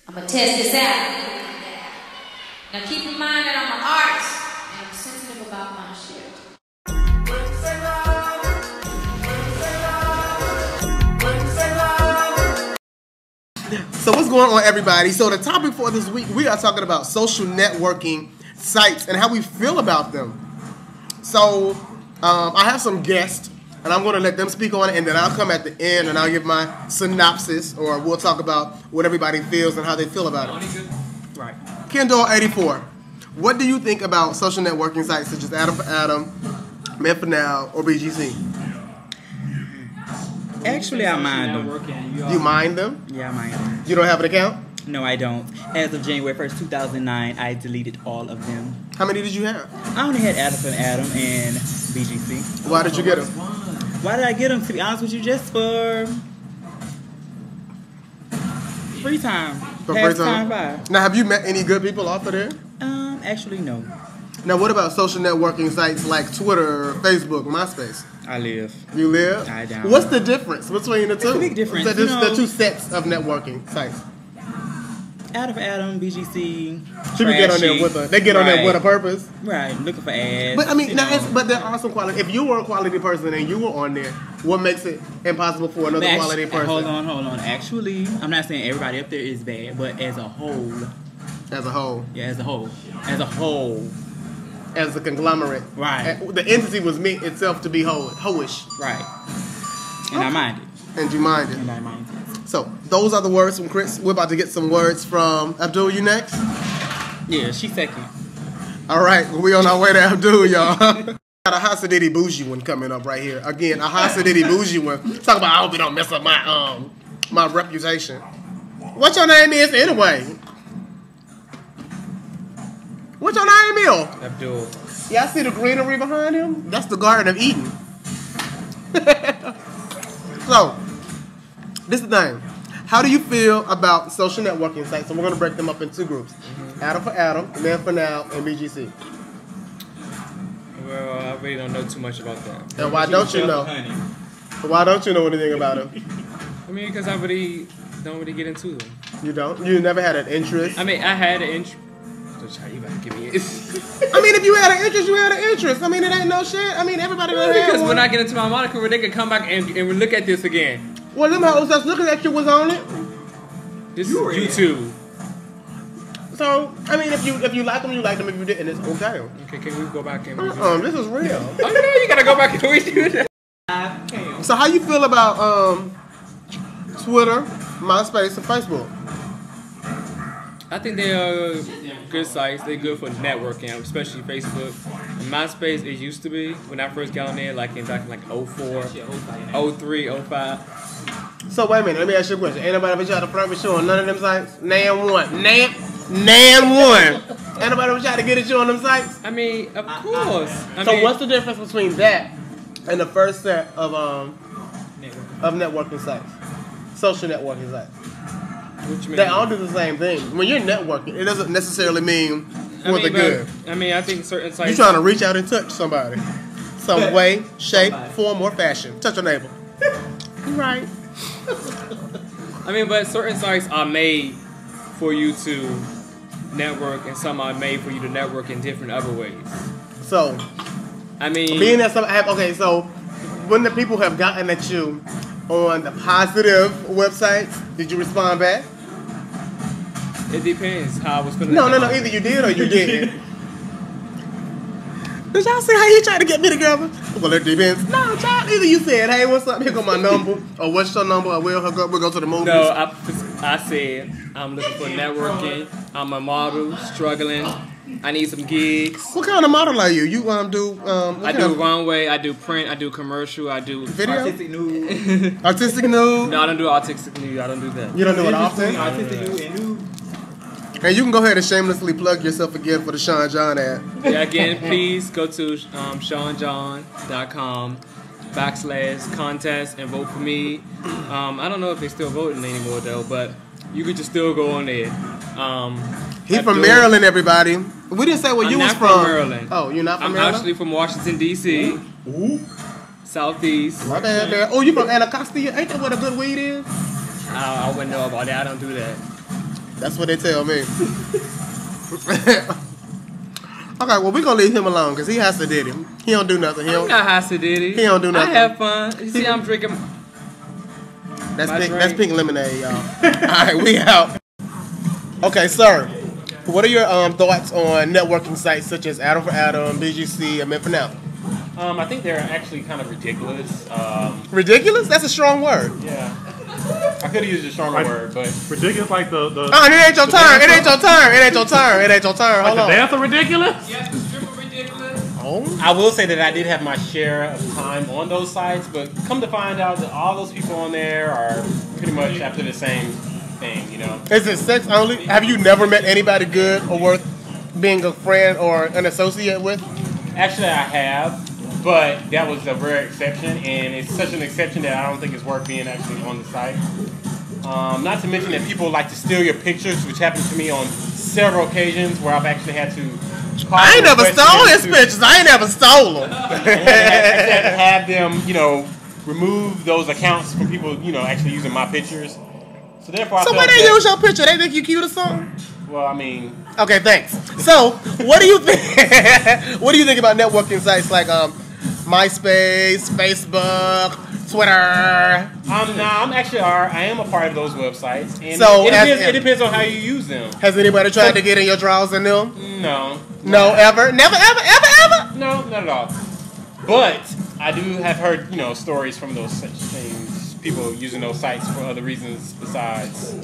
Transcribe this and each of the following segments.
I'm gonna test this out. Now keep in mind that I'm an artist and I'm sensitive about my shit. So what's going on, everybody? So the topic for this week, we are talking about social networking sites and how we feel about them. So I have some guests, and I'm going to let them speak on it, and then I'll come at the end and I'll give my synopsis, or we'll talk about what everybody feels and how they feel about it. Right. Kendall84, what do you think about social networking sites such as Adam for Adam, Men for Now, or BGC? Actually, I mind them. You mind them? Yeah, I mind them. You don't have an account? No, I don't. As of January 1st, 2009, I deleted all of them. How many did you have? I only had Adam for Adam and BGC. Why did you get them? Why did I get them? To be honest with you, just for free time. For free time? Now, have you met any good people off of there? Actually, no. Now, what about social networking sites like Twitter, Facebook, MySpace? I live. You live? I don't. What's the difference between the two? It's a big difference. The two sets of networking sites. Adam for Adam, BGC. People get on there with they get on there with a purpose. Right, looking for ads. But I mean, but there are some quality. If you were a quality person and you were on there, what makes it impossible for another quality person? Hold on. Actually, I'm not saying everybody up there is bad, but as a whole. As a whole. Yeah, as a whole. As a whole. As a conglomerate. Right. The entity was meant itself to be hoish. Right. And I mind it. And you mind it. And I mind it. So, those are the words from Chris. We're about to get some words from Abdul. You next? Yeah, she's second. All right, we on our way to Abdul, y'all. Got a Hasidity bougie one coming up right here. Again, a Hasidity bougie one. Talk about I hope you don't mess up my reputation. What your name is anyway? What your name is? Abdul. Yeah, I see the greenery behind him. That's the Garden of Eden. So, this is the thing. How do you feel about social networking sites? And we're going to break them up in two groups. Adam for Adam, Men for Now, and BGC. Well, I really don't know too much about that. And why don't you know? Why don't you know anything about them? I mean, because I really don't really get into them. You don't? You never had an interest? I mean, I had an interest. You better give me it. I mean, if you had an interest, you had an interest. I mean, it ain't no shit. I mean, everybody doesn't have because one. when I get into my moniker, they can come back and look at this again. Well, them hoes that's looking at you was on it. This is YouTube. So, I mean, if you like them, you like them. If you didn't, it's okay. Okay, can we go back and this is real. Oh, no, you gotta go back and redo that. So, how you feel about Twitter, MySpace, and Facebook? I think they are good sites. They're good for networking, especially Facebook. And MySpace, it used to be when I first got on there, back in 04, 03, 05. So wait a minute, let me ask you a question. Ain't nobody ever tried to front with you on none of them sites? Nan one. Ain't nobody ever tried to get at you on them sites? I mean, of course. So what's the difference between that and the first set of networking sites? Social networking sites. They all do the same thing. When you're networking, it doesn't necessarily mean for the good. I mean, I think certain sites... You're trying to reach out and touch somebody. Some way, shape, form, or fashion. Touch your neighbor. Right. I mean, but certain sites are made for you to network, and some are made for you to network in different other ways. So, I mean... being that some have... Okay, so, when the people have gotten at you on the positive websites, did you respond back? It depends how I was feeling. No. Either you did or you didn't. Did y'all see how he tried to get me together? Well, it depends. No, child. Either you said, "Hey, what's up? Here go my number," or "What's your number?" Or we'll go to the movies. No, I said I'm looking for networking. I'm a model, struggling. I need some gigs. What kind of model are you? You do? I do runway. I do print. I do commercial. I do video. Artistic nude. Artistic nude. No, I don't do artistic nude. I don't do that. You don't do it often. Artistic nude and nude. And you can go ahead and shamelessly plug yourself again for the Sean John ad. Yeah, again, please go to SeanJohn.com/contest and vote for me. I don't know if they're still voting anymore though, but you could just still go on there. He's from Maryland, everybody. We didn't say where you was from. Maryland. Oh, you're not from Maryland? Maryland? I'm actually from Washington, D.C. Ooh. Southeast. My bad there. Oh, you from Anacostia? Ain't that where the good weed is? I wouldn't know about that. I don't do that. That's what they tell me. Okay, well, we're going to leave him alone because he has to did him. He don't do nothing. I'm not Hasididdy. He don't do nothing. I have fun. You see, I'm drinking. That's pink lemonade, y'all. All right, we out. Okay, sir. What are your thoughts on networking sites such as Adam for Adam, BGC, and Men for Now? I think they're actually kind of ridiculous. Ridiculous? That's a strong word. Yeah. I could have used a stronger word, but ridiculous like the it ain't your turn. It ain't your turn. It ain't your turn. It ain't your turn. Hold like on. The dancer ridiculous? Yes, the stripper ridiculous. Oh. I will say that I did have my share of time on those sites, but come to find out that all those people on there are pretty much after the same thing, you know. Is it sex only? Have you never met anybody good or worth being a friend or an associate with? Actually, I have, but that was a rare exception, and it's such an exception that I don't think it's worth being actually on the site. Not to mention that people like to steal your pictures, which happened to me on several occasions where I've actually had to call I ain't never stole his pictures. I ain't never stole them. I had to have them, you know, remove those accounts from people, you know, actually using my pictures. So therefore, So when they use your picture, they think you cute or something? Well, I mean. Okay, thanks. So, what do you think? What do you think about networking sites like MySpace, Facebook, Twitter? I am a part of those websites, and So it depends on how you use them. Has anybody tried to get in your drawers in them? No. No, ever? Never, ever, ever, ever? No, not at all. But I do have heard, you know, stories from those such things. People using those sites for other reasons besides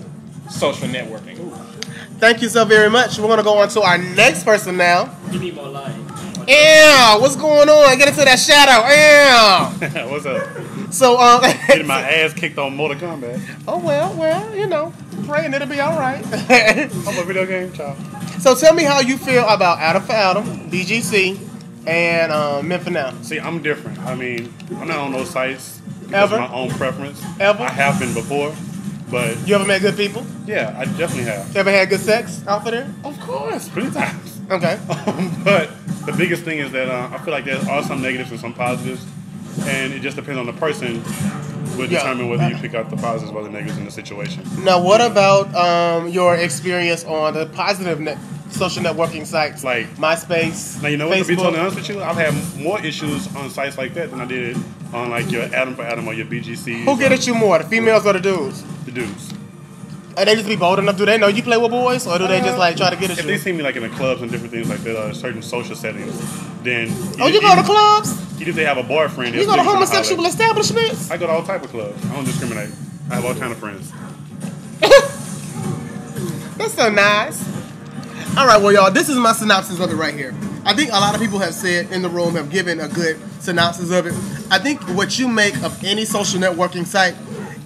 social networking. Thank you so very much. We're going to go on to our next person now. You need more light. Yeah, what's going on? Get into that shadow. Yeah. What's up? So, Getting my ass kicked on Mortal Kombat. Oh, well, you know, praying it'll be all right. I'm a video game child. So tell me how you feel about Adam for Adam, BGC, and Men for Now. See, I'm different. I mean, I'm not on those sites because Ever? of my own preference. Ever? I have been before, but You ever met good people? yeah, I definitely have. Ever had good sex out for there? Of course, plenty times. Okay. But the biggest thing is that I feel like there are some negatives and some positives, and it just depends on the person. Will determine whether you pick out the positives or the negatives in the situation. Now, what about your experience on the positive social networking sites Like MySpace? Now, you know what? To be Facebook? totally honest with you, I've had more issues on sites like that than I did on like your Adam for Adam or your BGC. Who get at you more, the females or the dudes? The dudes. And they just be bold enough? Do they know you play with boys, or do they just like try to get at If you? they see me like in the clubs and different things like that, or certain social settings, then Oh, you go to clubs? even if they have a boyfriend, You go to homosexual establishments? I go to all type of clubs. I don't discriminate. I have all kind of friends. That's so nice. All right, well, y'all, this is my synopsis of it right here. I think a lot of people have said in the room, have given a good synopsis of it. I think what you make of any social networking site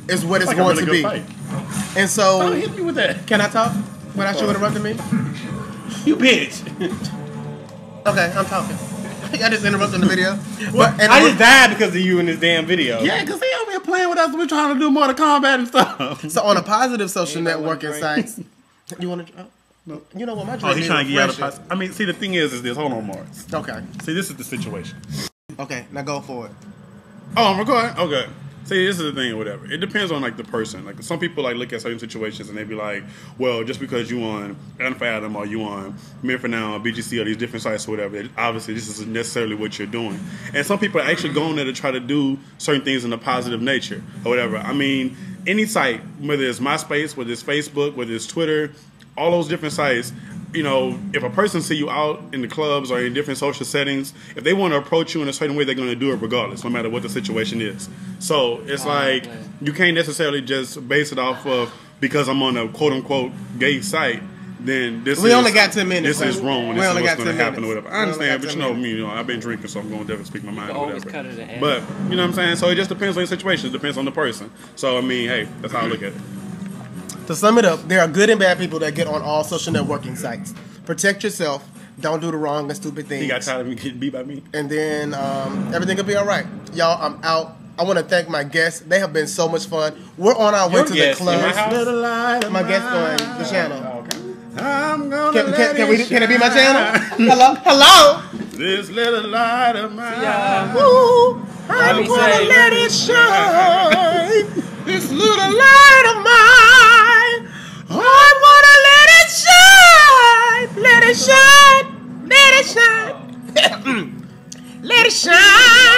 is what it's Like going a to really be. good fight. And so, Don't hit me with that. can I talk without you interrupting me? You bitch. Okay, I'm talking. I just interrupted the video. But, I just died because of you in this damn video. Yeah, because they over here playing with us. We're trying to do Mortal Kombat and stuff. so on a positive social Anybody want a networking drink? sites, you want to? No. You know what? My Oh, drink he's is trying to get out of refreshing. I mean, see, the thing is this. Hold on, Morris. Okay. See, this is the situation. Okay, now go for it. Oh, I'm recording? Okay. See, this is the thing or whatever. It depends on, like, the person. Like, some people, like, look at certain situations and they be like, well, just because you on Adam for Adam or you on Men for Now or BGC or these different sites or whatever, obviously this isn't necessarily what you're doing. And some people actually go on there to try to do certain things in a positive nature or whatever. I mean, any site, whether it's MySpace, whether it's Facebook, whether it's Twitter, all those different sites, you know, if a person see you out in the clubs or in different social settings, if they want to approach you in a certain way, they're going to do it regardless, no matter what the situation is. So it's like you can't necessarily just base it off of because I'm on a quote-unquote gay site, then this We is... only got 10 minutes. This is wrong. We This is only what's got going to 10 happen or minutes. whatever. I We only understand, got but 10 you know, I've been drinking, so I'm going to definitely speak my mind or Always whatever. cut it in half. But, you know what I'm saying? So it just depends on the situation. It depends on the person. So, I mean, hey, that's how I look at it. To sum it up, there are good and bad people that get on all social networking sites. Protect yourself. Don't do the wrong and stupid things. He got tired of me getting beat by me. And then everything will be all right. Y'all, I'm out. I want to thank my guests. They have been so much fun. We're on our way Your to the guests in club. my house? Little light of My guest mine. on the channel. Oh, okay. I'm gonna Can it be my channel? Hello? This little light of mine. Ooh, I'm me gonna say- let it shine. This little light of mine. I'm gonna let it shine. Let it shine.